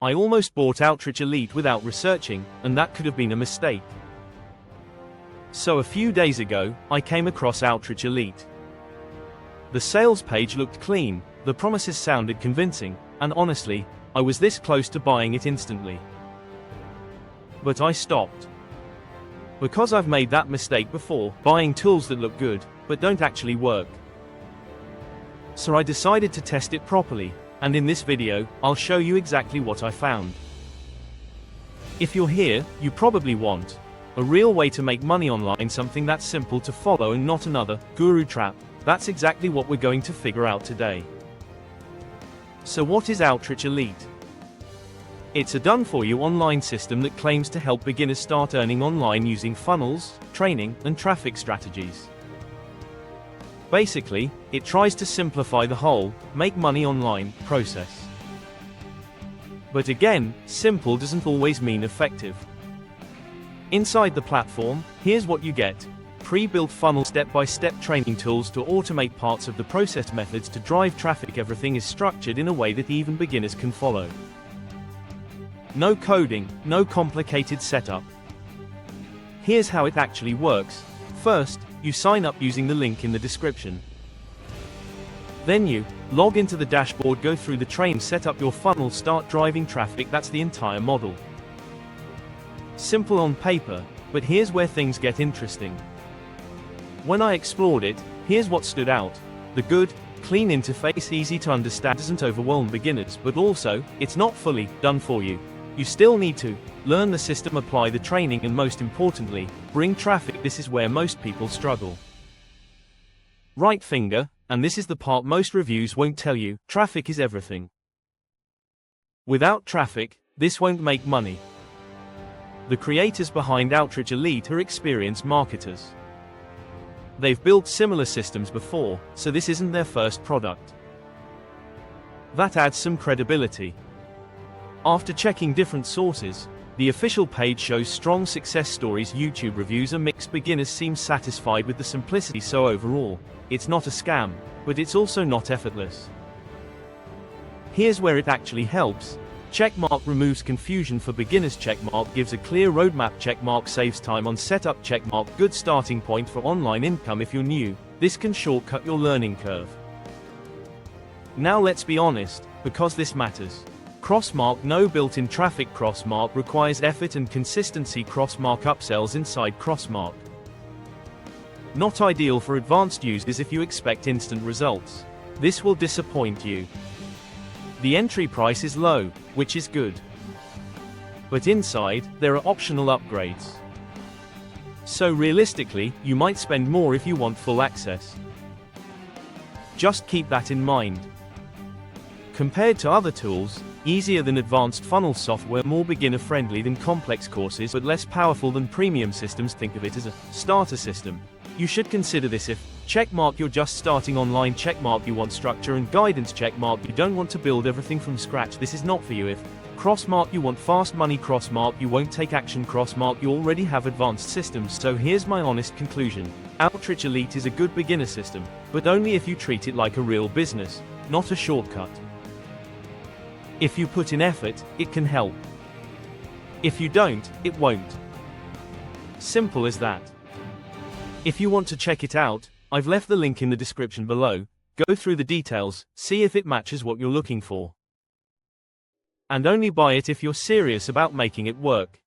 I almost bought Outrich Elite without researching, and that could have been a mistake. So a few days ago, I came across Outrich Elite. The sales page looked clean, the promises sounded convincing, and honestly, I was this close to buying it instantly. But I stopped. Because I've made that mistake before, buying tools that look good, but don't actually work. So I decided to test it properly, and in this video, I'll show you exactly what I found. If you're here, you probably want a real way to make money online, something that's simple to follow and not another guru trap. That's exactly what we're going to figure out today. So what is Outrich Elite? It's a done-for-you online system that claims to help beginners start earning online using funnels, training, and traffic strategies. Basically, it tries to simplify the whole make money online process. But again, simple doesn't always mean effective. Inside the platform, here's what you get: pre-built funnel, step-by-step training tools to automate parts of the process, methods to drive traffic. Everything is structured in a way that even beginners can follow. No coding, no complicated setup. Here's how it actually works. First, you sign up using the link in the description. Then you log into the dashboard, go through the train, set up your funnel, start driving traffic. That's the entire model. Simple on paper, but here's where things get interesting. When I explored it, here's what stood out: the good, clean interface, easy to understand, doesn't overwhelm beginners, but also, it's not fully done for you. You still need to learn the system, apply the training, and most importantly, bring traffic. This is where most people struggle. Right finger, and this is the part most reviews won't tell you: traffic is everything. Without traffic, this won't make money. The creators behind Outrich Elite are experienced marketers. They've built similar systems before, so this isn't their first product. That adds some credibility. After checking different sources, the official page shows strong success stories. YouTube reviews are mixed. Beginners seem satisfied with the simplicity, so overall, it's not a scam, but it's also not effortless. Here's where it actually helps. Checkmark removes confusion for beginners. Checkmark gives a clear roadmap. Checkmark saves time on setup. Checkmark, good starting point for online income. If you're new, this can shortcut your learning curve. Now let's be honest, because this matters. Crossmark, no built-in traffic. Crossmark requires effort and consistency. Crossmark upsells inside Crossmark. Not ideal for advanced users if you expect instant results. This will disappoint you. The entry price is low, which is good. But inside, there are optional upgrades. So realistically, you might spend more if you want full access. Just keep that in mind. Compared to other tools, easier than advanced funnel software, more beginner-friendly than complex courses, but less powerful than premium systems. Think of it as a starter system. You should consider this if checkmark you're just starting online, checkmark you want structure and guidance, checkmark you don't want to build everything from scratch, this is not for you. If crossmark you want fast money, crossmark you won't take action, crossmark you already have advanced systems. So here's my honest conclusion: Outrich Elite is a good beginner system, but only if you treat it like a real business, not a shortcut. If you put in effort, it can help. If you don't, it won't. Simple as that. If you want to check it out, I've left the link in the description below. Go through the details, see if it matches what you're looking for. And only buy it if you're serious about making it work.